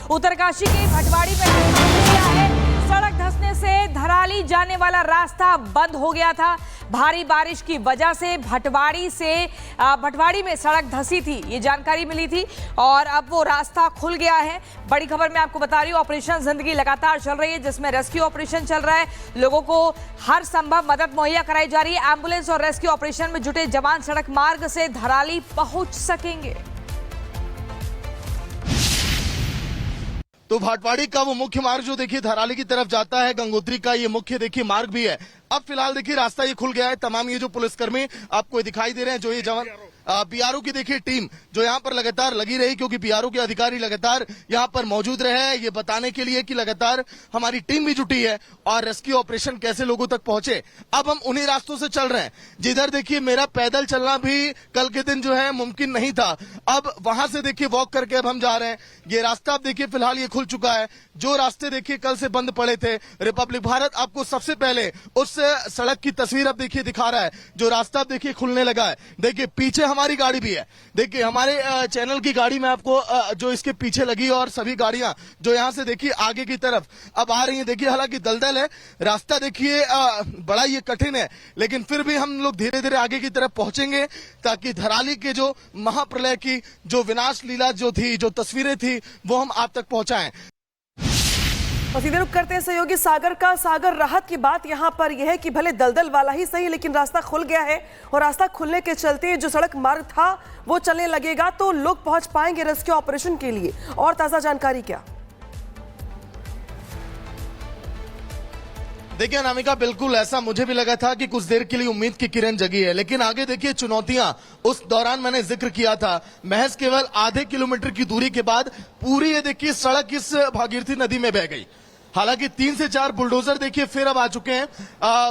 उत्तरकाशी के भटवाड़ी में रास्ता खुल गया है। सड़क धंसने से धराली जाने वाला रास्ता बंद हो गया था। भारी बारिश की वजह से भटवाड़ी में सड़क धंसी थी, ये जानकारी मिली थी और अब वो रास्ता खुल गया है। बड़ी खबर मैं आपको बता रही हूँ, ऑपरेशन जिंदगी लगातार चल रही है, जिसमें रेस्क्यू ऑपरेशन चल रहा है। लोगों को हर संभव मदद मुहैया कराई जा रही है। एम्बुलेंस और रेस्क्यू ऑपरेशन में जुटे जवान सड़क मार्ग से धराली पहुंच सकेंगे। तो भाटवाड़ी का वो मुख्य मार्ग जो देखिए धराली की तरफ जाता है, गंगोत्री का ये मुख्य देखिए मार्ग भी है। अब फिलहाल देखिए रास्ता ये खुल गया है। तमाम ये जो पुलिसकर्मी आपको दिखाई दे रहे हैं, जो ये जवान पीआरओ की देखिए टीम जो यहाँ पर लगातार लगी रही, क्योंकि पीआरओ के अधिकारी लगातार यहाँ पर मौजूद रहे ये बताने के लिए कि लगातार हमारी टीम भी जुटी है और रेस्क्यू ऑपरेशन कैसे लोगों तक पहुंचे। अब हम उन्हीं रास्तों से चल रहे हैं जिधर देखिए मेरा पैदल चलना भी कल के दिन जो है मुमकिन नहीं था। अब वहां से देखिए वॉक करके अब हम जा रहे हैं। ये रास्ता अब देखिए फिलहाल ये खुल चुका है। जो रास्ते देखिए कल से बंद पड़े थे, रिपब्लिक भारत आपको सबसे पहले उस सड़क की तस्वीर अब देखिए दिखा रहा है। जो रास्ता अब देखिए खुलने लगा है, देखिए पीछे हमारी गाड़ी भी है। देखिए हमारे चैनल की गाड़ी में आपको जो इसके पीछे लगी और सभी गाड़ियां जो यहां से देखिए आगे की तरफ अब आ रही हैं। देखिए हालांकि दलदल है, रास्ता देखिए बड़ा ये कठिन है, लेकिन फिर भी हम लोग धीरे धीरे आगे की तरफ पहुंचेंगे ताकि धराली के जो महाप्रलय की जो विनाश लीला जो थी, जो तस्वीरें थी, वो हम आप तक पहुंचाएं। और सीधे रुक करते हैं सहयोगी सागर का। सागर, राहत की बात यहाँ पर यह है कि भले दलदल वाला ही सही, लेकिन रास्ता खुल गया है और रास्ता खुलने के चलते जो सड़क मार्ग था वो चलने लगेगा, तो लोग पहुंच पाएंगे रेस्क्यू ऑपरेशन के लिए। और ताजा जानकारी क्या? देखिए अनामिका, बिल्कुल ऐसा मुझे भी लगा था कि कुछ देर के लिए उम्मीद की किरण जगी है, लेकिन आगे देखिए चुनौतियां उस दौरान मैंने जिक्र किया था। महज केवल आधे किलोमीटर की दूरी के बाद पूरी ये देखिए सड़क इस भागीरथी नदी में बह गई। हालांकि 3 से 4 बुलडोजर देखिए फिर अब आ चुके हैं।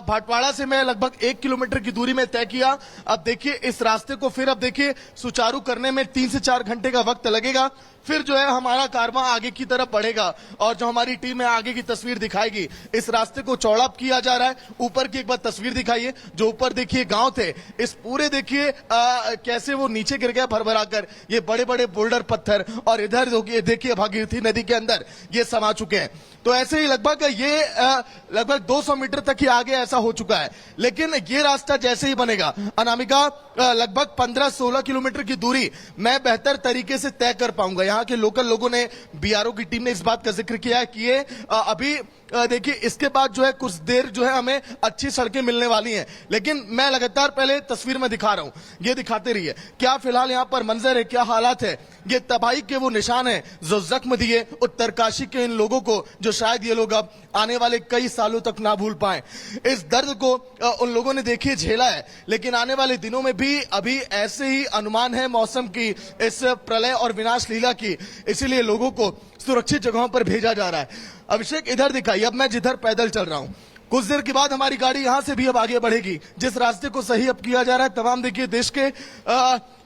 भाटवाड़ा से मैं लगभग 1 किलोमीटर की दूरी में तय किया। अब देखिए इस रास्ते को फिर अब देखिए सुचारू करने में 3 से 4 घंटे का वक्त लगेगा। फिर जो है हमारा कारवां आगे की तरफ बढ़ेगा और जो हमारी टीम है आगे की तस्वीर दिखाएगी। इस रास्ते को चौड़ा किया जा रहा है। ऊपर की एक बार तस्वीर दिखाइए, जो ऊपर देखिए गांव थे, इस पूरे देखिए कैसे वो नीचे गिर गया भरभरा कर। ये बड़े बड़े बोल्डर पत्थर और इधर देखिए भागीरथी नदी के अंदर ये समा चुके हैं। तो ऐसे ही लगभग 200 मीटर तक ही आगे ऐसा हो चुका है। लेकिन ये रास्ता जैसे ही बनेगा अनामिका, लगभग 15-16 किलोमीटर की दूरी मैं बेहतर तरीके से तय कर पाऊंगा। यहाँ के लोकल लोगों ने, बीआरओ की टीम ने इस बात का जिक्र किया है कि ये अभी देखिए इसके बाद जो है कुछ देर जो है हमें अच्छी सड़कें मिलने वाली हैं। लेकिन मैं लगातार पहले तस्वीर में दिखा रहा हूं, ये दिखाते रहिए क्या फिलहाल यहाँ पर मंजर है, क्या हालात है। ये तबाही के वो निशान है जो जख्म दिए उत्तरकाशी के इन लोगों को, जो शायद ये लोग अब आने वाले कई सालों तक ना भूल पाए। इस दर्द को उन लोगों ने देखिए झेला है, लेकिन आने वाले दिनों में भी अभी ऐसे ही अनुमान है मौसम की, इस प्रलय और विनाश लीला की, इसीलिए लोगों को सुरक्षित जगहों पर भेजा जा रहा है। अभिषेक इधर दिखाइए, अब मैं जिधर पैदल चल रहा हूं, कुछ देर के बाद हमारी गाड़ी यहां से भी अब आगे बढ़ेगी। जिस रास्ते को सही अब किया जा रहा है, तमाम देखिए देश के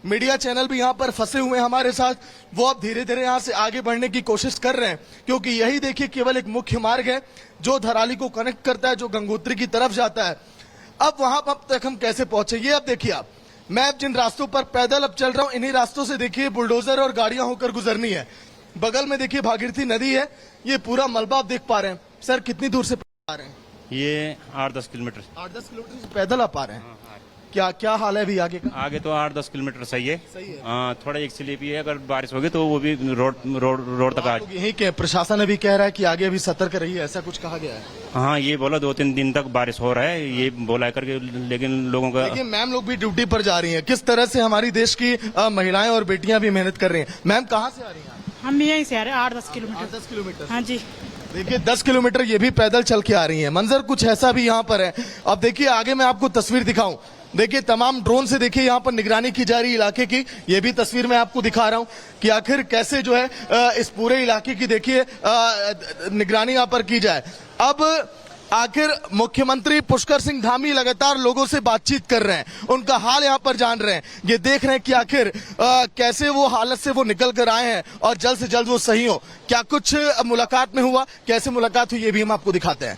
मीडिया चैनल भी यहां पर फंसे हुए हैं हमारे साथ, वो अब धीरे धीरे यहां से आगे बढ़ने की कोशिश कर रहे हैं, क्योंकि यही देखिए केवल एक मुख्य मार्ग है जो धराली को कनेक्ट करता है, जो गंगोत्री की तरफ जाता है। अब वहां अब तक हम कैसे पहुंचे, ये अब देखिए आप, मैं अब जिन रास्तों पर पैदल अब चल रहा हूं, इन्हीं रास्तों से देखिए बुलडोजर और गाड़ियां होकर गुजरनी है। बगल में देखिए भागीरथी नदी है, ये पूरा मलबा आप देख पा रहे हैं। सर कितनी दूर से आ रहे हैं? ये 8-10 किलोमीटर। 8-10 किलोमीटर से पैदल आप आ रहे हैं? क्या हाल है अभी आगे का? आगे तो 8-10 किलोमीटर सही है। थोड़ा एक स्लिपी है, अगर बारिश होगी तो वो भी रोड तक आ। यही क्या प्रशासन अभी कह रहा है कि आगे अभी सतर्क रहिए, ऐसा कुछ कहा गया है? हाँ, ये बोला 2-3 दिन तक बारिश हो रहा है, ये बोला करके, लेकिन लोगों का। देखिए मैम लोग भी ड्यूटी पर जा रही है, किस तरह से हमारी देश की महिलाएं और बेटियां भी मेहनत कर रही हैं। मैम कहाँ से आ रही हैं? हम यहीं से आ रहे हैं, 8-10 किलोमीटर। 8-10 किलोमीटर? हाँ जी। देखिए 10 किलोमीटर ये भी पैदल चल के आ रही हैं। मंजर कुछ ऐसा भी यहाँ पर है। अब देखिए आगे मैं आपको तस्वीर दिखाऊं, देखिए तमाम ड्रोन से देखिए यहाँ पर निगरानी की जा रही है इलाके की। ये भी तस्वीर मैं आपको दिखा रहा हूँ कि आखिर कैसे जो है इस पूरे इलाके की देखिए निगरानी यहाँ पर की जाए। अब आखिर मुख्यमंत्री पुष्कर सिंह धामी लगातार लोगों से बातचीत कर रहे हैं, उनका हाल यहाँ पर जान रहे हैं, ये देख रहे हैं कि आखिर कैसे वो हालत से वो निकल कर आए हैं और जल्द से जल्द वो सही हो। क्या कुछ मुलाकात में हुआ, कैसे मुलाकात हुई, ये भी हम आपको दिखाते हैं।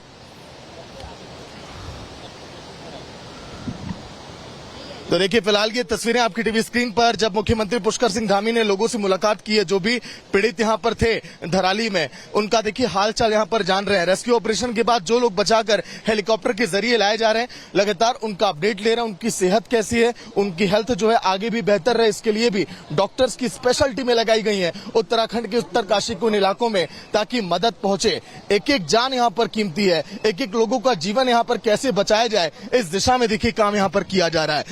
तो देखिए फिलहाल ये तस्वीरें आपकी टीवी स्क्रीन पर जब मुख्यमंत्री पुष्कर सिंह धामी ने लोगों से मुलाकात की है, जो भी पीड़ित यहां पर थे धराली में, उनका देखिए हालचाल यहां पर जान रहे हैं। रेस्क्यू ऑपरेशन के बाद जो लोग बचाकर हेलीकॉप्टर के जरिए लाए जा रहे हैं, लगातार उनका अपडेट ले रहे हैं, उनकी सेहत कैसी है, उनकी हेल्थ जो है आगे भी बेहतर रहे, इसके लिए भी डॉक्टर्स की स्पेशल टीमें लगाई गई हैं उत्तराखंड के उत्तरकाशी के उन इलाकों में, ताकि मदद पहुंचे। एक एक जान यहां पर कीमती है, एक एक लोगों का जीवन यहां पर कैसे बचाया जाए, इस दिशा में देखिए काम यहां पर किया जा रहा है।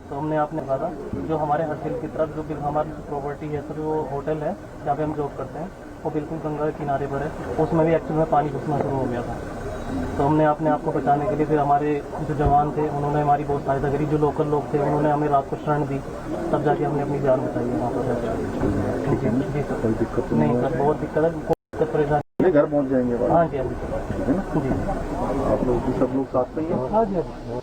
तो हमने आपने कहा जो हमारे हरसिल की तरफ जो हमारी प्रॉपर्टी है सर, वो होटल है जहाँ पे हम जॉब करते हैं, वो बिल्कुल गंगा के किनारे पर है। उसमें भी एक्चुअल में पानी घुसना शुरू हो गया था। तो हमने अपने आप को बचाने के लिए फिर हमारे जो जवान थे उन्होंने हमारी बहुत सहायता करी। जो लोकल लोग थे उन्होंने हमें रात को शरण दी, तब जाके हमने अपनी जान बचाई है वहाँ पर। जी सर, कोई दिक्कत नहीं सर, बहुत दिक्कत है, कोई परेशानी। घर पहुँच जाएंगे? हाँ जी, हाँ जी। आप लोग सब लोग साथ में? हाँ जी, हाँ जी।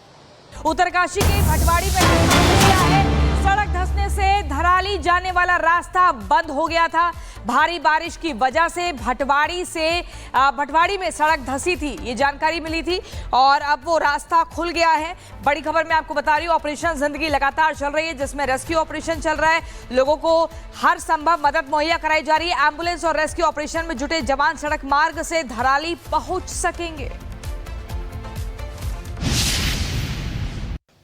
उत्तरकाशी के भटवाड़ी में किया है। सड़क धंसने से धराली जाने वाला रास्ता बंद हो गया था। भारी बारिश की वजह से भटवाड़ी में सड़क धंसी थी, ये जानकारी मिली थी और अब वो रास्ता खुल गया है। बड़ी खबर मैं आपको बता रही हूँ, ऑपरेशन जिंदगी लगातार चल रही है, जिसमें रेस्क्यू ऑपरेशन चल रहा है। लोगों को हर संभव मदद मुहैया कराई जा रही है। एम्बुलेंस और रेस्क्यू ऑपरेशन में जुटे जवान सड़क मार्ग से धराली पहुंच सकेंगे।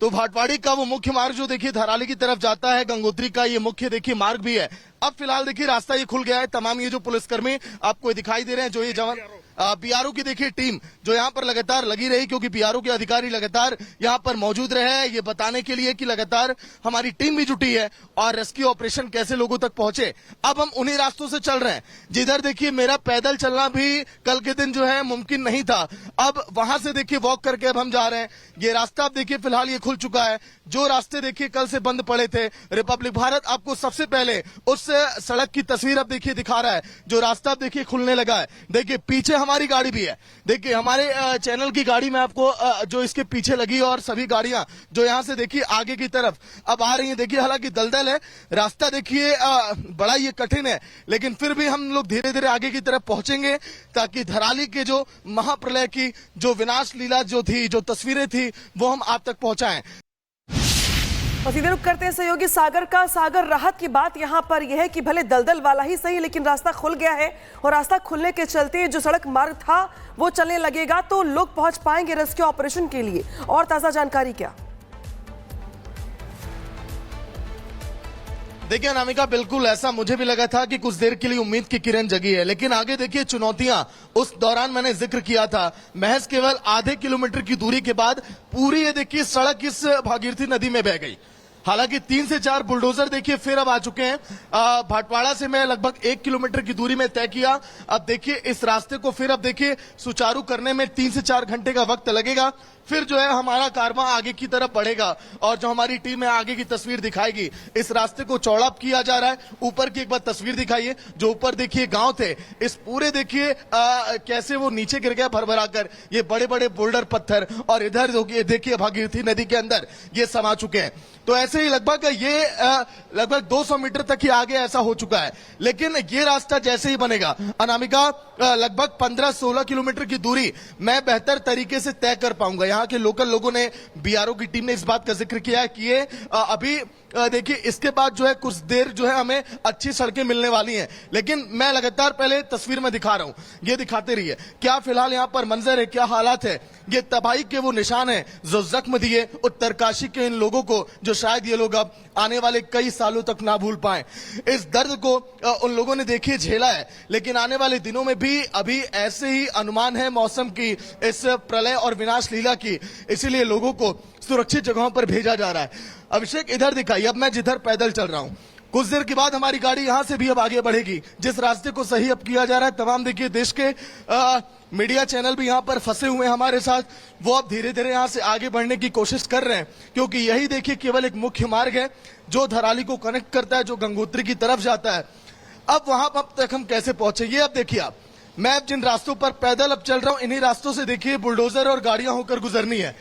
तो भाटवाड़ी का वो मुख्य मार्ग जो देखिए धराली की तरफ जाता है, गंगोत्री का ये मुख्य देखिए मार्ग भी है। अब फिलहाल देखिए रास्ता ये खुल गया है। तमाम ये जो पुलिसकर्मी आपको दिखाई दे रहे हैं, जो ये जवान बीआरओ की देखिए टीम जो यहाँ पर लगातार लगी रही, क्योंकि बीआरओ के अधिकारी लगातार यहाँ पर मौजूद रहे ये बताने के लिए कि लगातार हमारी टीम भी जुटी है और रेस्क्यू ऑपरेशन कैसे लोगों तक पहुंचे। अब हम उन्हीं रास्तों से चल रहे हैं जिधर देखिए मेरा पैदल चलना भी कल के दिन जो है मुमकिन नहीं था। अब वहां से देखिए वॉक करके अब हम जा रहे हैं। ये रास्ता अब देखिए फिलहाल ये खुल चुका है। जो रास्ते देखिए कल से बंद पड़े थे, रिपब्लिक भारत आपको सबसे पहले उस सड़क की तस्वीर अब देखिए दिखा रहा है। जो रास्ता अब देखिए खुलने लगा है, देखिए पीछे हमारी गाड़ी भी है। देखिए हमारे चैनल की गाड़ी में आपको जो इसके पीछे लगी और सभी गाड़ियां जो यहां से देखिए आगे की तरफ अब आ रही हैं। देखिए हालांकि दलदल है, रास्ता देखिए बड़ा ये कठिन है, लेकिन फिर भी हम लोग धीरे धीरे आगे की तरफ पहुंचेंगे, ताकि धराली के जो महाप्रलय की जो विनाश लीला जो थी, जो तस्वीरें थी, वो हम आप तक पहुंचाएं। और सीधे रुख करते हैं सहयोगी सागर का। सागर, राहत की बात यहाँ पर यह है कि भले दलदल वाला ही सही, लेकिन रास्ता खुल गया है और रास्ता खुलने के चलते जो सड़क मार्ग था वो चलने लगेगा, तो लोग पहुंच पाएंगे रेस्क्यू ऑपरेशन के लिए। और ताजा जानकारी क्या? देखिए अनामिका, बिल्कुल ऐसा मुझे भी लगा था कि कुछ देर के लिए उम्मीद की किरण जगी है, लेकिन आगे देखिए चुनौतियां। उस दौरान मैंने जिक्र किया था, महज केवल आधे किलोमीटर की दूरी के बाद पूरी ये देखिए सड़क इस भागीरथी नदी में बह गई। हालांकि 3 से 4 बुलडोजर देखिए फिर अब आ चुके हैं। भाटवाड़ा से मैं लगभग 1 किलोमीटर की दूरी में तय किया। अब देखिए इस रास्ते को फिर अब देखिए सुचारू करने में 3 से 4 घंटे का वक्त लगेगा। फिर जो है हमारा कारवां आगे की तरफ बढ़ेगा और जो हमारी टीम है आगे की तस्वीर दिखाएगी। इस रास्ते को चौड़ा किया जा रहा है। ऊपर की एक बार तस्वीर दिखाइए, जो ऊपर देखिए गांव थे, इस पूरे देखिए कैसे वो नीचे गिर गया भरभरा कर, ये बड़े बड़े बोल्डर पत्थर, और इधर देखिए भागीरथी नदी के अंदर ये समा चुके हैं। तो ऐसे ही लगभग ये लगभग 200 मीटर तक ही आगे ऐसा हो चुका है। लेकिन ये रास्ता जैसे ही बनेगा अनामिका, लगभग 15-16 किलोमीटर की दूरी मैं बेहतर तरीके से तय कर पाऊंगा। यहाँ के लोकल लोगों ने, बीआरओ की टीम ने इस बात का जिक्र किया है कि ये अभी देखिए इसके बाद जो है कुछ देर जो है हमें अच्छी सड़कें मिलने वाली हैं। लेकिन मैं लगातार पहले तस्वीर में दिखा रहा हूं, ये दिखाते रहिए क्या फिलहाल यहाँ पर मंजर है, क्या हालात है। ये तबाही के वो निशान है जो जख्म दिए उत्तरकाशी के इन लोगों को, जो शायद ये लोग अब आने वाले कई सालों तक ना भूल पाए। इस दर्द को उन लोगों ने देखिए झेला है, लेकिन आने वाले दिनों में भी अभी ऐसे ही अनुमान है मौसम की, इस प्रलय और विनाश लीला की, इसीलिए लोगों को सुरक्षित जगहों पर भेजा जा रहा है। अभिषेक इधर दिखाइए, अब मैं जिधर पैदल चल रहा हूं, कुछ देर के बाद हमारी गाड़ी यहां से भी अब आगे बढ़ेगी। जिस रास्ते को सही अब किया जा रहा है, तमाम देखिए देश के मीडिया चैनल भी यहां पर फंसे हुए हैं हमारे साथ, वो अब धीरे धीरे यहां से आगे बढ़ने की कोशिश कर रहे हैं, क्योंकि यही देखिए केवल एक मुख्य मार्ग है जो धराली को कनेक्ट करता है, जो गंगोत्री की तरफ जाता है। अब वहां अब तक हम कैसे पहुंचे, ये अब देखिए आप, मैं अब जिन रास्तों पर पैदल अब चल रहा हूं, इन्हीं रास्तों से देखिए बुलडोजर और गाड़ियां होकर गुजरनी है।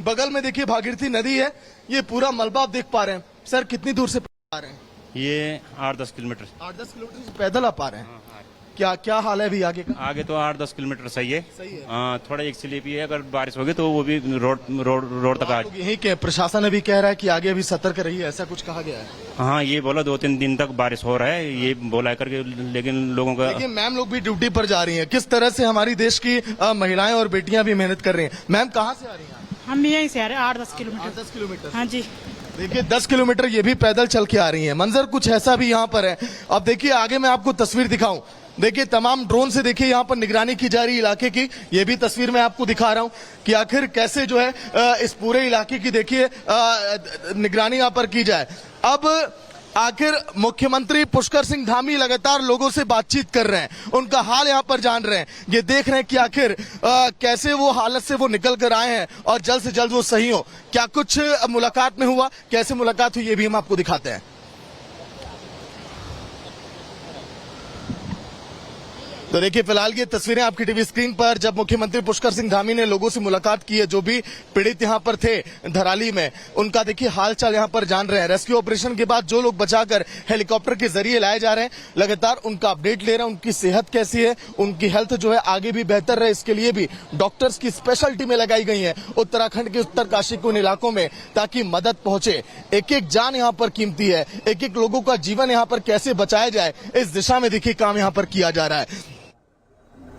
बगल में देखिए भागीरथी नदी है, ये पूरा मलबा आप देख पा रहे हैं। सर कितनी दूर से आ रहे हैं? ये 8-10 किलोमीटर। 8-10 किलोमीटर से पैदल आप आ रहे हैं। क्या क्या हाल है अभी आगे का? आगे तो 8-10 किलोमीटर सही है। सही है। थोड़ा एक स्लिपी है, अगर बारिश होगी तो वो भी रोड तक आ। लोग यही के प्रशासन अभी कह रहा है कि आगे अभी सतर्क रहिए, ऐसा कुछ कहा गया है? हाँ, ये बोला 2-3 दिन तक बारिश हो रहा है, ये बोला करके, लेकिन लोगों का। देखिए मैम लोग भी ड्यूटी पर जा रही हैं, किस तरह से हमारी देश की महिलाएं और बेटियां भी मेहनत कर रही हैं। मैम कहाँ से आ रही हैं? हम भी यहीं से आ रहे हैं 8-10 किलोमीटर। 10 किलोमीटर। हाँ जी। देखिए 10 किलोमीटर ये भी पैदल चल के आ रही हैं। मंजर कुछ ऐसा भी यहाँ पर है। अब देखिए आगे मैं आपको तस्वीर दिखाऊं, देखिए तमाम ड्रोन से देखिए यहाँ पर निगरानी की जा रही है इलाके की। ये भी तस्वीर मैं आपको दिखा रहा हूँ कि आखिर कैसे जो है इस पूरे इलाके की देखिए निगरानी यहाँ पर की जाए। अब आखिर मुख्यमंत्री पुष्कर सिंह धामी लगातार लोगों से बातचीत कर रहे हैं, उनका हाल यहाँ पर जान रहे हैं, ये देख रहे हैं कि आखिर कैसे वो हालत से वो निकल कर आए हैं और जल्द से जल्द वो सही हो। क्या कुछ मुलाकात में हुआ, कैसे मुलाकात हुई, ये भी हम आपको दिखाते हैं। तो देखिए फिलहाल ये तस्वीरें आपकी टीवी स्क्रीन पर, जब मुख्यमंत्री पुष्कर सिंह धामी ने लोगों से मुलाकात की है जो भी पीड़ित यहाँ पर थे धराली में, उनका देखिए हालचाल यहाँ पर जान रहे हैं। रेस्क्यू ऑपरेशन के बाद जो लोग बचाकर हेलीकॉप्टर के जरिए लाए जा रहे हैं, लगातार उनका अपडेट ले रहे हैं, उनकी सेहत कैसी है, उनकी हेल्थ जो है आगे भी बेहतर रहे, इसके लिए भी डॉक्टर्स की स्पेशल टीमें लगाई गई हैं उत्तराखंड के उत्तरकाशी के उन इलाकों में, ताकि मदद पहुंचे। एक एक जान यहाँ पर कीमती है, एक एक लोगों का जीवन यहाँ पर कैसे बचाया जाए, इस दिशा में देखिए काम यहाँ पर किया जा रहा है।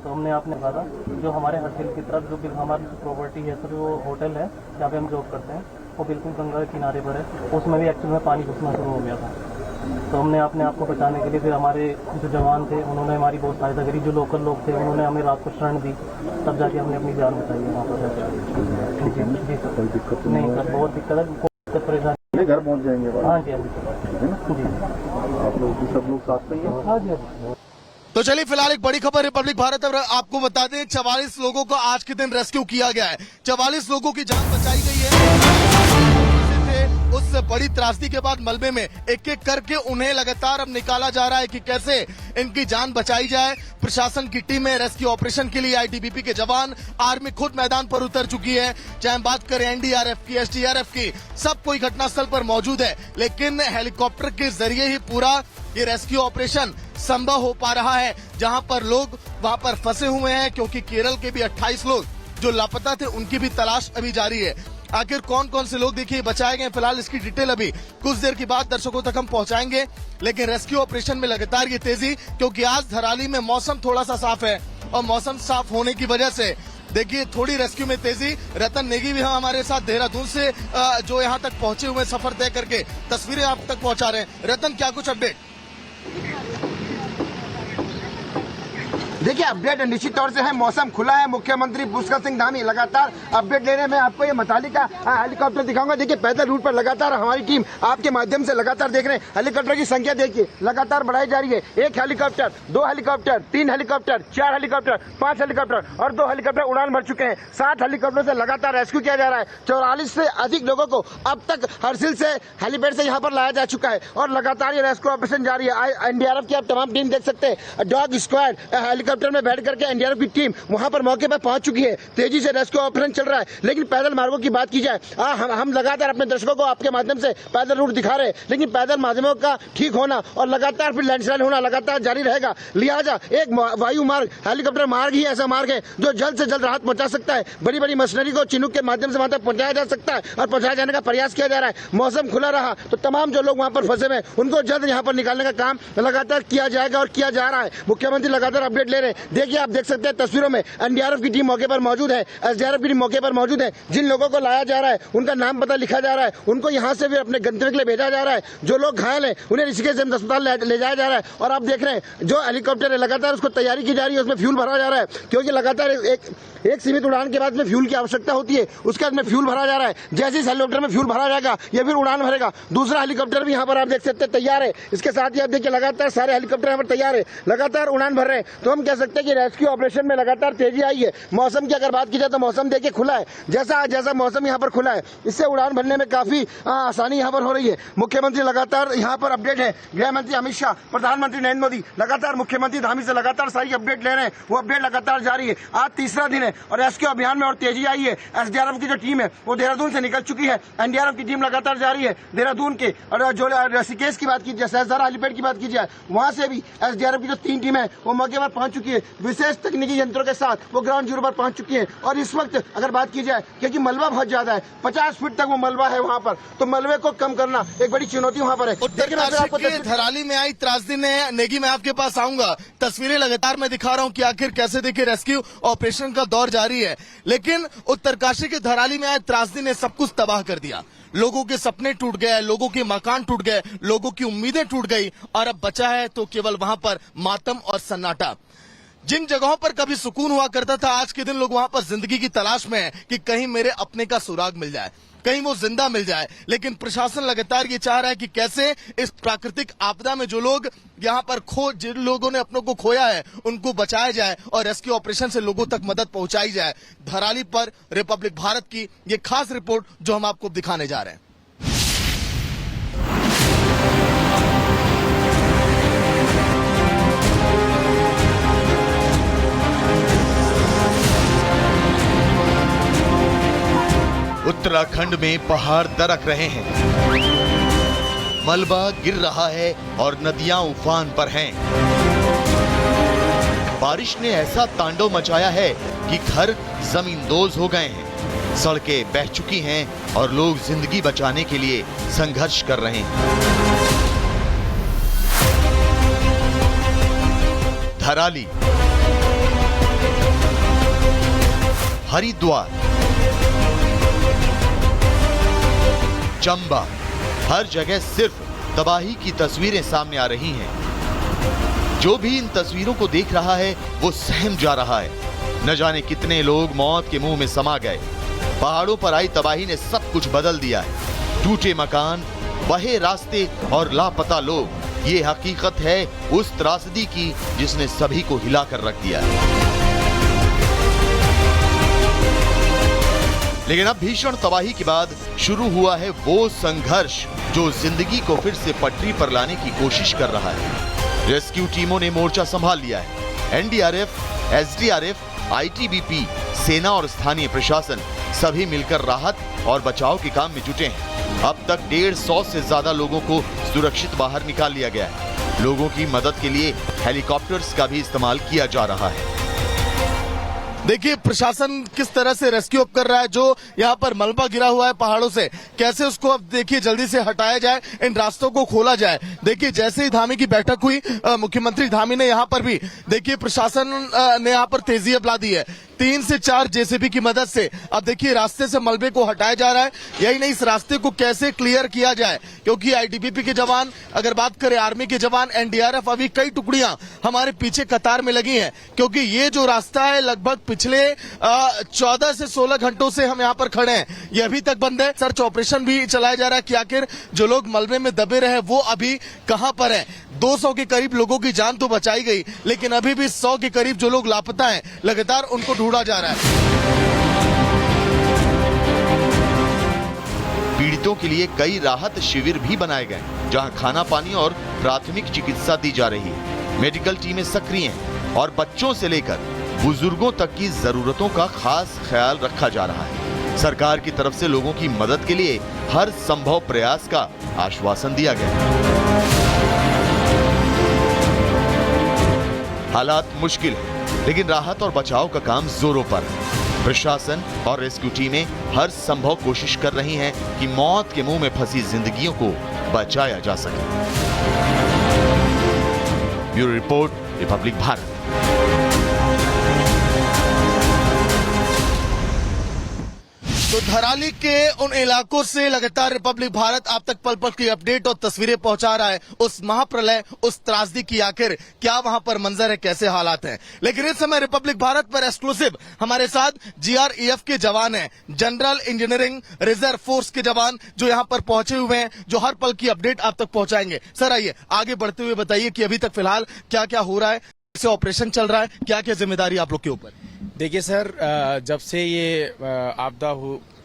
तो हमने आपने कहा जो हमारे हरसिल की तरफ जो बिल्कुल हमारी प्रॉपर्टी है सर, वो होटल है जहाँ पे हम जॉब करते हैं, वो बिल्कुल गंगा के किनारे पर है। उसमें भी एक्चुअल में पानी घुसना शुरू हो गया था। तो हमने अपने आप को बचाने के लिए फिर हमारे जो जवान थे उन्होंने हमारी बहुत सहायता करी, जो लोकल लोग थे उन्होंने हमें रात को शरण दी, तब जाके हमने अपनी जान बचाई है वहाँ पर। जी सर, कोई दिक्कत नहीं सर, बहुत दिक्कत है, कोई दिक्कत परेशानी। घर पहुँच जाएंगे? हाँ जी, जी। आप लोग सब लोग साथ में? हाँ जी। तो चलिए फिलहाल एक बड़ी खबर रिपब्लिक भारत और आपको बता दें 44 लोगों को आज के दिन रेस्क्यू किया गया है। 44 लोगों की जान बचाई गई है। उस बड़ी त्रासदी के बाद मलबे में एक एक करके उन्हें लगातार अब निकाला जा रहा है कि कैसे इनकी जान बचाई जाए। प्रशासन की टीमें रेस्क्यू ऑपरेशन के लिए, आईटीबीपी के जवान, आर्मी खुद मैदान पर उतर चुकी है। चाहे हम बात करें एनडीआरएफ की, एसडीआरएफ की, सब कोई घटनास्थल पर मौजूद है, लेकिन हेलीकॉप्टर के जरिए ही पूरा ये रेस्क्यू ऑपरेशन संभव हो पा रहा है। जहां पर लोग वहां पर फंसे हुए हैं, क्योंकि केरल के भी 28 लोग जो लापता थे उनकी भी तलाश अभी जारी है। आखिर कौन कौन से लोग देखिए बचाए गए, फिलहाल इसकी डिटेल अभी कुछ देर के बाद दर्शकों तक हम पहुंचाएंगे। लेकिन रेस्क्यू ऑपरेशन में लगातार ये तेजी, क्योंकि आज धराली में मौसम थोड़ा सा साफ है और मौसम साफ होने की वजह से देखिए थोड़ी रेस्क्यू में तेजी। रतन नेगी भी हमारे साथ देहरादून से जो यहाँ तक पहुंचे हुए सफर तय करके तस्वीरें आप तक पहुंचा रहे हैं। रतन, क्या कुछ अपडेट? देखिए अपडेट निश्चित तौर से है, मौसम खुला है। मुख्यमंत्री पुष्कर सिंह धामी लगातार अपडेट ले रहे हैं। मैं आपको ये मताली का हेलीकॉप्टर दिखाऊंगा। देखिए पैदल रूट पर लगातार हमारी टीम आपके माध्यम से लगातार देख रहे हैं। हेलीकॉप्टर की संख्या देखिए लगातार बढ़ाई जा रही है। 1 helicopter, 2 helicopter, 3 helicopter, 4 helicopter, 5 helicopter और 2 हेलीकॉप्टर उड़ान भर चुके हैं। 60 हेलीकॉप्टर से लगातार रेस्क्यू किया जा रहा है। 44 से अधिक लोगों को अब तक हरसिल से हेलीपैड से यहाँ पर लाया जा चुका है और लगातार ये रेस्क्यू ऑपरेशन जारी है। एनडीआरएफ की आप तमाम टीम देख सकते हैं। डॉग स्क्वाड हेलीकॉप्टर में बैठ करके एनडीआरएफ की टीम वहां पर मौके पर पहुंच चुकी है। तेजी से रेस्क्यू ऑपरेशन चल रहा है। लेकिन पैदल मार्गों की बात की जाए, हम लगातार अपने दर्शकों को आपके माध्यम से पैदल रूट दिखा रहे हैं, लेकिन पैदल माध्यमों का ठीक होना और लगातार फिर लैंडस्लाइड होना लगातार जारी रहेगा। लिहाजा एक वायु मार्ग, हेलीकॉप्टर मार्ग ही ऐसा मार्ग है जो जल्द से जल्द राहत पहुंचा सकता है। बड़ी बड़ी मशीनरी को चिनूक के माध्यम से वहां तक पहुंचाया जा सकता है और पहुंचाए जाने का प्रयास किया जा रहा है। मौसम खुला रहा तो तमाम जो लोग वहां पर फंसे हुए उनको जल्द यहाँ पर निकालने का काम लगातार किया जाएगा और किया जा रहा है। मुख्यमंत्री लगातार अपडेट ले रहे हैं। देखिए आप देख सकते हैं तस्वीरों में एनडीआरएफ की टीम मौके पर मौजूद है, एसडीआरएफ की टीम मौके पर मौजूद है। जिन लोगों को लाया जा रहा है उनका नाम पता लिखा जा रहा है, उनको यहाँ से भी अपने गंतव्य के लिए भेजा जा रहा है। जो लोग घायल हैं उन्हें ऋषिकेश अस्पताल ले जाया जा रहा है। और आप देख रहे हैं जो हेलीकॉप्टर है लगातार उसको तैयारी की जा रही है, उसमें फ्यूल भरा जा रहा है, क्योंकि लगातार एक सीमित उड़ान के बाद में फ्यूल की आवश्यकता होती है। उसके बाद में फ्यूल भरा जा रहा है। जैसे इस हेलीकॉप्टर में फ्यूल भरा जाएगा ये फिर उड़ान भरेगा। दूसरा हेलीकॉप्टर भी यहाँ पर आप देख सकते हैं तैयार है। इसके साथ ही आप देखिए लगातार सारे हेलीकॉप्टर यहाँ पर तैयार है, लगातार उड़ान भर रहे हैं। तो हम कह सकते हैं कि रेस्क्यू ऑपरेशन में लगातार तेजी आई है। मौसम की अगर बात की जाए तो मौसम देखिए खुला है, जैसा मौसम यहाँ पर खुला है इससे उड़ान भरने में काफी आसानी यहाँ पर हो रही है। मुख्यमंत्री लगातार यहाँ पर अपडेट है, गृह मंत्री अमित शाह, प्रधानमंत्री नरेंद्र मोदी लगातार मुख्यमंत्री धामी से लगातार सारी अपडेट ले रहे हैं, वो अपडेट लगातार जारी है। आज तीसरा दिन है और रेस्क्यू अभियान में और तेजी आई है। एसडीआरएफ की जो टीम है वो देहरादून से निकल चुकी है, एनडीआरएफ की टीम लगातार जारी है देहरादून के। और जो ऋषिकेश की बात की जाए, सहसरा हेलीपैड की बात की जाए, वहां से भी एसडीआरएफ की जो 3 टीम है वो मौके पर पहुंच चुकी है, विशेष तकनीकी यंत्रों के साथ वो ग्राउंड जीरो पर पहुंच चुकी है। और इस वक्त अगर बात की जाए, क्योंकि मलबा बहुत ज्यादा है, 50 फीट तक वो मलबा है वहां पर, तो मलबे को कम करना एक बड़ी चुनौती वहां पर है। उत्तरकाशी के धराली में आई त्रासदी ने नेगी, मैं आपके पास आऊंगा, तस्वीरें लगातार मैं दिखा रहा हूं कि आखिर कैसे देखिए रेस्क्यू ऑपरेशन का दौर जारी है। लेकिन उत्तरकाशी के धराली में आए त्रासदी ने सब कुछ तबाह कर दिया। लोगों के सपने टूट गए, लोगों के मकान टूट गए, लोगों की उम्मीदें टूट गई और अब बचा है तो केवल वहां पर मातम और सन्नाटा। जिन जगहों पर कभी सुकून हुआ करता था, आज के दिन लोग वहां पर जिंदगी की तलाश में हैं कि कहीं मेरे अपने का सुराग मिल जाए, कहीं वो जिंदा मिल जाए। लेकिन प्रशासन लगातार ये चाह रहा है कि कैसे इस प्राकृतिक आपदा में जो लोग यहाँ पर जिन लोगों ने अपनों को खोया है उनको बचाया जाए और रेस्क्यू ऑपरेशन से लोगों तक मदद पहुंचाई जाए। धराली पर रिपब्लिक भारत की ये खास रिपोर्ट जो हम आपको दिखाने जा रहे हैं। उत्तराखंड में पहाड़ दरक रहे हैं, मलबा गिर रहा है और नदियां उफान पर हैं। बारिश ने ऐसा तांडव मचाया है कि घर जमींदोज हो गए हैं, सड़कें बह चुकी हैं और लोग जिंदगी बचाने के लिए संघर्ष कर रहे हैं। धराली, हरिद्वार, चंबा, हर जगह सिर्फ तबाही की तस्वीरें सामने आ रही हैं। जो भी इन तस्वीरों को देख रहा है वो सहम जा रहा है। न जाने कितने लोग मौत के मुंह में समा गए। पहाड़ों पर आई तबाही ने सब कुछ बदल दिया है। टूटे मकान, बहे रास्ते और लापता लोग, ये हकीकत है उस त्रासदी की जिसने सभी को हिलाकर रख दिया है। लेकिन अब भीषण तबाही के बाद शुरू हुआ है वो संघर्ष जो जिंदगी को फिर से पटरी पर लाने की कोशिश कर रहा है। रेस्क्यू टीमों ने मोर्चा संभाल लिया है। एनडीआरएफ, एसडीआरएफ, आईटीबीपी, सेना और स्थानीय प्रशासन सभी मिलकर राहत और बचाव के काम में जुटे हैं। अब तक 150 से ज्यादा लोगों को सुरक्षित बाहर निकाल लिया गया है। लोगों की मदद के लिए हेलीकॉप्टर्स का भी इस्तेमाल किया जा रहा है। देखिए प्रशासन किस तरह से रेस्क्यू अप कर रहा है। जो यहाँ पर मलबा गिरा हुआ है पहाड़ों से, कैसे उसको अब देखिए जल्दी से हटाया जाए, इन रास्तों को खोला जाए। देखिए जैसे ही धामी की बैठक हुई, मुख्यमंत्री धामी ने यहाँ पर भी देखिए प्रशासन ने यहाँ पर तेजी अपना दी है। 3 से 4 जेसीबी की मदद से अब देखिए रास्ते से मलबे को हटाया जा रहा है। यही नहीं, इस रास्ते को कैसे क्लियर किया जाए, क्योंकि आईटीबीपी के जवान, अगर बात करें आर्मी के जवान, एनडीआरएफ, अभी कई टुकड़ियां हमारे पीछे कतार में लगी हैं, क्योंकि ये जो रास्ता है लगभग पिछले 14 से 16 घंटों से हम यहाँ पर खड़े हैं, ये अभी तक बंद है। सर्च ऑपरेशन भी चलाया जा रहा है कि आखिर जो लोग मलबे में दबे रहे वो अभी कहां पर है। 200 के करीब लोगों की जान तो बचाई गई, लेकिन अभी भी 100 के करीब जो लोग लापता हैं, लगातार उनको ढूंढा जा रहा है। पीड़ितों के लिए कई राहत शिविर भी बनाए गए, जहां खाना पानी और प्राथमिक चिकित्सा दी जा रही है। मेडिकल टीमें सक्रिय हैं और बच्चों से लेकर बुजुर्गों तक की जरूरतों का खास ख्याल रखा जा रहा है। सरकार की तरफ से लोगों की मदद के लिए हर संभव प्रयास का आश्वासन दिया गया। हालात मुश्किल है, लेकिन राहत और बचाव का काम जोरों पर है। प्रशासन और रेस्क्यू टीमें हर संभव कोशिश कर रही हैं कि मौत के मुंह में फंसी जिंदगियों को बचाया जा सके। Bureau report, Republic Bharat. तो धराली के उन इलाकों से लगातार रिपब्लिक भारत आप तक पल पल की अपडेट और तस्वीरें पहुंचा रहा है। उस महाप्रलय, उस त्रासदी की आखिर क्या वहां पर मंजर है, कैसे हालात हैं। लेकिन इस समय रिपब्लिक भारत पर एक्सक्लूसिव हमारे साथ जीआरईएफ के जवान हैं, जनरल इंजीनियरिंग रिजर्व फोर्स के जवान जो यहां पर पहुंचे हुए हैं, जो हर पल की अपडेट आप तक पहुंचाएंगे। सर आइए आगे बढ़ते हुए बताइए कि अभी तक फिलहाल क्या क्या हो रहा है। से ऑपरेशन चल रहा है, क्या क्या जिम्मेदारी आप लोग के ऊपर? देखिए सर, जब से ये आपदा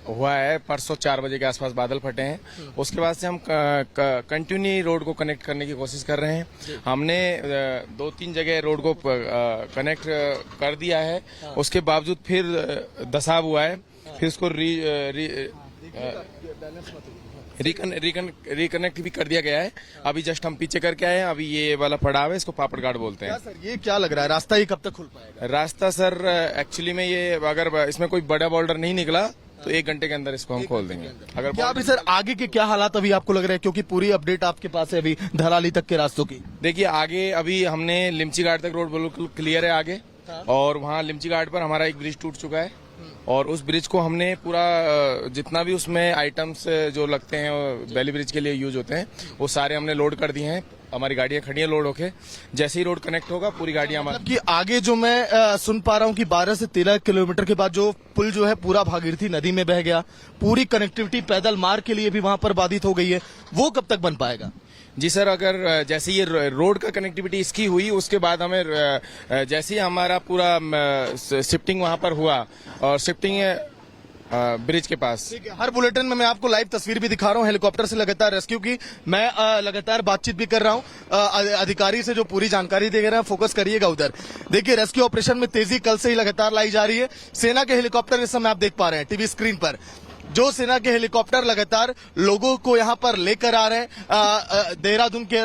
हुआ है, परसों 4 बजे के आसपास बादल फटे हैं, उसके बाद से हम कंटिन्यू रोड को कनेक्ट करने की कोशिश कर रहे हैं। हमने 2-3 जगह रोड को कनेक्ट कर दिया है, उसके बावजूद फिर दसाव हुआ है, फिर उसको रिकनेक्ट भी कर दिया गया है। अभी जस्ट हम पीछे करके आए हैं, अभी ये वाला पड़ाव है, इसको पापड़ घाट बोलते हैं। सर ये क्या लग रहा है, रास्ता ये कब तक खुल पाएगा? रास्ता सर एक्चुअली में ये अगर इसमें कोई बड़ा बॉर्डर नहीं निकला तो 1 घंटे के अंदर इसको हम खोल देंगे। अगर क्या अभी सर आगे के क्या हालात अभी आपको लग रहे हैं, क्योंकि पूरी अपडेट आपके पास है अभी धराली तक के रास्तों की? देखिए आगे अभी हमने लिमची घाट तक रोड बिल्कुल क्लियर है आगे, और वहाँ लिमची घाट पर हमारा एक ब्रिज टूट चुका है, और उस ब्रिज को हमने पूरा जितना भी उसमें आइटम्स जो लगते हैं वैली ब्रिज के लिए यूज होते हैं, वो सारे हमने लोड कर दिए हैं। हमारी गाड़ियां खड़ी हैं लोड होके, जैसे ही रोड कनेक्ट होगा पूरी गाड़ियां हमारी। कि आगे जो मैं सुन पा रहा हूँ कि 12 से 13 किलोमीटर के बाद जो पुल जो है पूरा भागीरथी नदी में बह गया, पूरी कनेक्टिविटी पैदल मार्ग के लिए भी वहां पर बाधित हो गई है, वो कब तक बन पाएगा? जी सर, अगर जैसे ये रोड का कनेक्टिविटी इसकी हुई, उसके बाद हमें जैसे ही हमारा पूरा शिफ्टिंग वहां पर हुआ, और शिफ्टिंग ब्रिज के पास। हर बुलेटिन में मैं आपको लाइव तस्वीर भी दिखा रहा हूँ हेलीकॉप्टर से लगातार रेस्क्यू की। मैं लगातार बातचीत भी कर रहा हूँ अधिकारी से जो पूरी जानकारी दे रहे हैं, फोकस करिएगा उधर। देखिए रेस्क्यू ऑपरेशन में तेजी कल से ही लगातार लाई जा रही है। सेना के हेलीकॉप्टर इस समय आप देख पा रहे हैं टीवी स्क्रीन पर, जो सेना के हेलीकॉप्टर लगातार लोगों को यहां पर लेकर आ रहे हैं, देहरादून के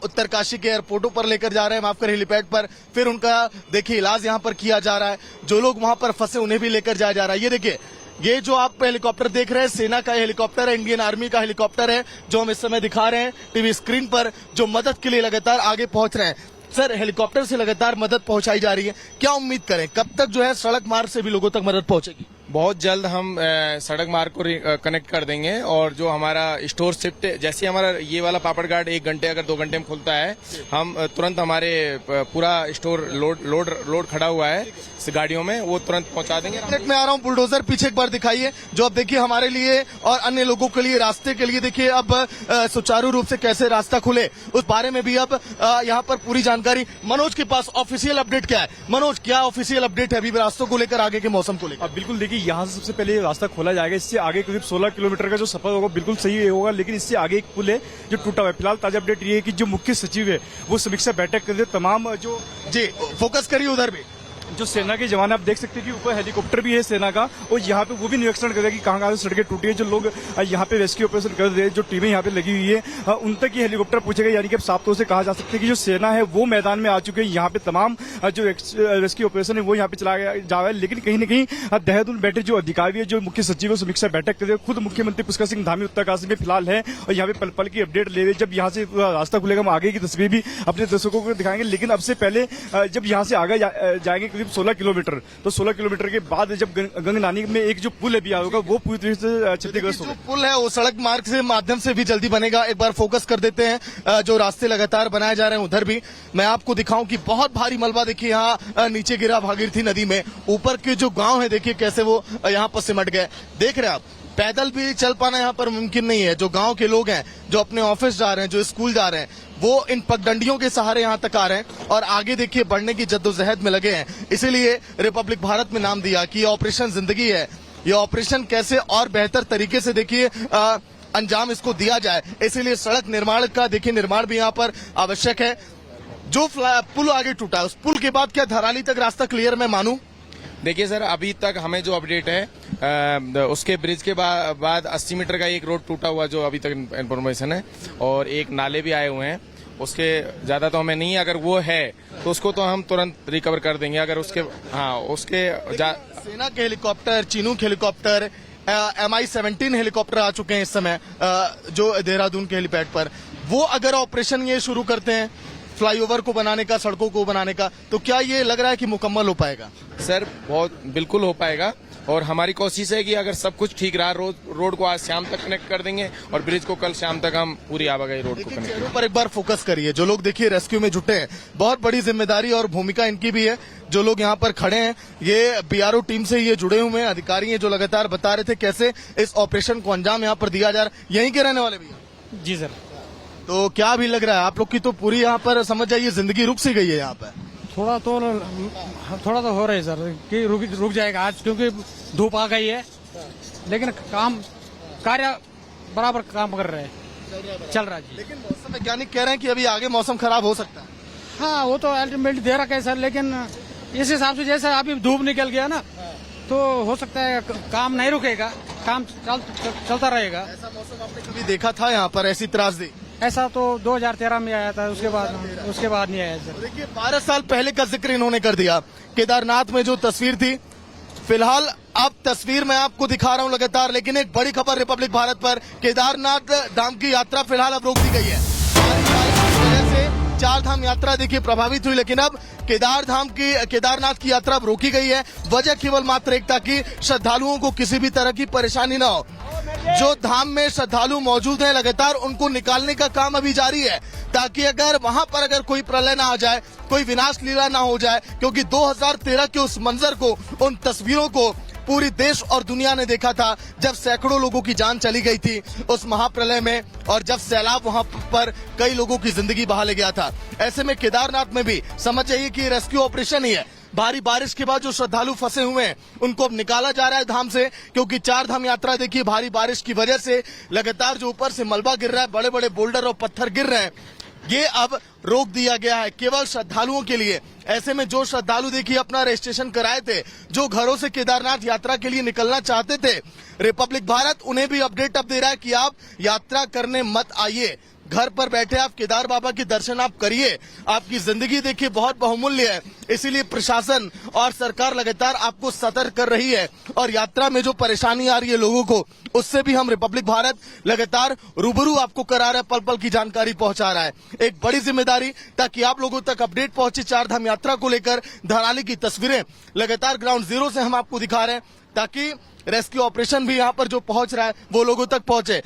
उत्तरकाशी के एयरपोर्टों पर लेकर जा रहे हैं, माफ कर हेलीपैड पर, फिर उनका देखिए इलाज यहां पर किया जा रहा है। जो लोग वहां पर फंसे उन्हें भी लेकर जाया जा रहा है। ये देखिए, ये जो आप हेलीकॉप्टर देख रहे हैं सेना का हेलीकॉप्टर है, इंडियन आर्मी का हेलीकॉप्टर है, जो हम इस समय दिखा रहे हैं टीवी स्क्रीन पर, जो मदद के लिए लगातार आगे पहुंच रहे हैं। सर हेलीकॉप्टर से लगातार मदद पहुंचाई जा रही है, क्या उम्मीद करें कब तक जो है सड़क मार्ग से भी लोगों तक मदद पहुंचेगी? बहुत जल्द हम सड़क मार्ग को कनेक्ट कर देंगे, और जो हमारा स्टोर शिफ्ट, जैसे हमारा ये वाला पापड़ घाट 1 घंटे अगर 2 घंटे में खुलता है, हम तुरंत हमारे पूरा स्टोर लोड खड़ा हुआ है इस गाड़ियों में, वो तुरंत पहुंचा देंगे। मैं आ रहा हूँ, बुलडोजर पीछे एक बार दिखाइए, जो अब देखिए हमारे लिए और अन्य लोगों के लिए रास्ते के लिए देखिए अब सुचारू रूप से कैसे रास्ता खुले, उस बारे में भी अब यहाँ पर पूरी जानकारी मनोज के पास ऑफिशियल अपडेट क्या है? मनोज, क्या ऑफिशियल अपडेट है अभी रास्तों को लेकर, आगे के मौसम को लेकर? बिल्कुल देखिए, यहाँ से सबसे पहले रास्ता खोला जाएगा, इससे आगे करीब 16 किलोमीटर का जो सफर होगा बिल्कुल सही होगा, लेकिन इससे आगे एक पुल है जो टूटा हुआ है। फिलहाल ताजा अपडेट ये है कि जो मुख्य सचिव है वो समीक्षा बैठक कर रहे, तमाम जो जी फोकस करिए उधर भी, जो सेना के जवान आप देख सकते हैं कि ऊपर हेलीकॉप्टर भी है सेना का, और यहाँ पे वो भी निरीक्षण कर रहे हैं कि कहाँ से सड़कें टूटी है। जो लोग यहाँ पे रेस्क्यू ऑपरेशन कर रहे हैं, जो टीमें यहाँ पे लगी हुई है, उन तक ये हेलीकॉप्टर पूछेगा। यानी कि अब साफ तौर से कहा जा सकता है कि जो सेना है वो मैदान में आ चुके हैं, यहाँ पे तमाम जो रेस्क्यू ऑपरेशन है वो यहाँ पे चलाया जा रहा है। लेकिन कहीं न कहीं देहरादून बैठे जो अधिकारी है, जो मुख्य सचिव है, समीक्षा बैठक कर रहे हैं, खुद मुख्यमंत्री पुष्कर सिंह धामी उत्तरकाशी में फिलहाल है, और यहाँ पे पल पल की अपडेट ले रहे हैं। जब यहाँ से रास्ता खुलेगा हम आगे की तस्वीर भी अपने दर्शकों को दिखाएंगे, लेकिन अब से पहले जब यहाँ से आगे जाएंगे करीब 16 किलोमीटर, तो 16 किलोमीटर के बाद जब गंगनानी में एक जो पुल है भी होगा, वो पूरी तरह से क्षतिग्रस्त होगा। पुल है वो सड़क मार्ग से माध्यम से भी जल्दी बनेगा। एक बार फोकस कर देते हैं, जो रास्ते लगातार बनाए जा रहे हैं उधर भी मैं आपको दिखाऊं कि बहुत भारी मलबा देखिए यहाँ नीचे गिरा भागीरथी नदी में। ऊपर के जो गांव है देखिए कैसे वो यहाँ पर सिमट गए, देख रहे हैं आप। पैदल भी चल पाना यहाँ पर मुमकिन नहीं है। जो गांव के लोग हैं, जो अपने ऑफिस जा रहे हैं, जो स्कूल जा रहे हैं, वो इन पगडंडियों के सहारे यहाँ तक आ रहे हैं और आगे देखिए बढ़ने की जद्दोजहद में लगे हैं। इसीलिए रिपब्लिक भारत में नाम दिया कि ये ऑपरेशन जिंदगी है। ये ऑपरेशन कैसे और बेहतर तरीके से देखिए अंजाम इसको दिया जाए, इसीलिए सड़क निर्माण का देखिए निर्माण भी यहाँ पर आवश्यक है। जो पुल आगे टूटा है, उस पुल के बाद क्या धराली तक रास्ता क्लियर मैं मानूं? देखिए सर, अभी तक हमें जो अपडेट है उसके ब्रिज के बाद 80 मीटर का एक रोड टूटा हुआ जो अभी तक इन्फॉर्मेशन है, और एक नाले भी आए हुए हैं। उसके ज्यादा तो हमें नहीं, अगर वो है तो उसको तो हम तुरंत रिकवर कर देंगे। अगर उसके सेना के helicopter, Chinook helicopter, MI-17 helicopter आ चुके हैं इस समय जो देहरादून के हेलीपैड पर। वो अगर ऑपरेशन ये शुरू करते हैं फ्लाईओवर को बनाने का, सड़कों को बनाने का, तो क्या ये लग रहा है कि मुकम्मल हो पाएगा? सर बहुत बिल्कुल हो पाएगा, और हमारी कोशिश है कि अगर सब कुछ ठीक रहा, रोड को आज शाम तक कनेक्ट कर देंगे, और ब्रिज को कल शाम तक हम पूरी आवागई रोड को कनेक्ट करेंगे। पर एक बार फोकस करिए, जो लोग देखिए रेस्क्यू में जुटे हैं, बहुत बड़ी जिम्मेदारी और भूमिका इनकी भी है। जो लोग यहाँ पर खड़े हैं, ये BRO टीम से ये जुड़े हुए हैं अधिकारी हैं, जो लगातार बता रहे थे कैसे इस ऑपरेशन को अंजाम यहाँ पर दिया जा रहा है। यहीं के रहने वाले भैया? जी सर। तो क्या भी लग रहा है आप लोग की? तो पूरी यहाँ पर समझ जाइए जिंदगी रुक सी गई है यहाँ पर। थोड़ा तो हो रहा है सर कि रुक जाएगा आज, क्योंकि धूप आ गई है, लेकिन कार्य बराबर काम कर रहे हैं, चल रहा है जी। लेकिन मौसम वैज्ञानिक कह रहे हैं कि अभी आगे मौसम खराब हो सकता है। हाँ, वो तो अल्टीमेट दे रखा है सर, लेकिन इस हिसाब से जैसे अभी धूप निकल गया ना, तो हो सकता है काम नहीं रुकेगा, काम चलता रहेगा। ऐसा मौसम आपने कभी देखा था यहाँ पर, ऐसी त्रासदी? ऐसा तो 2013 में आया था, उसके बाद नहीं आया सर। देखिए 12 साल पहले का जिक्र इन्होंने कर दिया। केदारनाथ में जो तस्वीर थी, फिलहाल अब तस्वीर मैं आपको दिखा रहा हूं लगातार, लेकिन एक बड़ी खबर रिपब्लिक भारत पर, केदारनाथ धाम की यात्रा फिलहाल अब रोक दी गई है। बारिश की वजह से चार धाम यात्रा देखिए प्रभावित हुई, लेकिन अब केदारनाथ की यात्रा अब रोकी गई है। वजह केवल मात्र एक, ताकि श्रद्धालुओं को किसी भी तरह की परेशानी न हो। जो धाम में श्रद्धालु मौजूद हैं लगातार उनको निकालने का काम अभी जारी है, ताकि अगर वहां पर अगर कोई प्रलय ना आ जाए, कोई विनाश लीला ना हो जाए, क्योंकि 2013 के उस मंजर को, उन तस्वीरों को पूरी देश और दुनिया ने देखा था, जब सैकड़ों लोगों की जान चली गई थी उस महाप्रलय में, और जब सैलाब वहां पर कई लोगों की जिंदगी बहा ले गया था। ऐसे में केदारनाथ में भी समझ जाइए कि रेस्क्यू ऑपरेशन ही है। भारी बारिश के बाद जो श्रद्धालु फंसे हुए हैं उनको अब निकाला जा रहा है धाम से, क्योंकि चार धाम यात्रा देखिए भारी बारिश की वजह से लगातार जो ऊपर से मलबा गिर रहा है, बड़े बड़े बोल्डर और पत्थर गिर रहे हैं, ये अब रोक दिया गया है केवल श्रद्धालुओं के लिए। ऐसे में जो श्रद्धालु देखिए अपना रजिस्ट्रेशन कराए थे, जो घरों से केदारनाथ यात्रा के लिए निकलना चाहते थे, रिपब्लिक भारत उन्हें भी अपडेट अब दे रहा है कि आप यात्रा करने मत आइए, घर पर बैठे आप केदार बाबा के दर्शन आप करिए। आपकी जिंदगी देखिए बहुत बहुमूल्य है, इसीलिए प्रशासन और सरकार लगातार आपको सतर्क कर रही है, और यात्रा में जो परेशानी आ रही है लोगों को, उससे भी हम रिपब्लिक भारत लगातार रूबरू आपको करा रहा है, पल पल की जानकारी पहुंचा रहा है। एक बड़ी जिम्मेदारी, ताकि आप लोगों तक अपडेट पहुंचे चार धाम यात्रा को लेकर। धराली की तस्वीरें लगातार ग्राउंड जीरो से हम आपको दिखा रहे हैं, ताकि रेस्क्यू ऑपरेशन भी यहाँ पर जो पहुंच रहा है वो लोगों तक पहुंचे।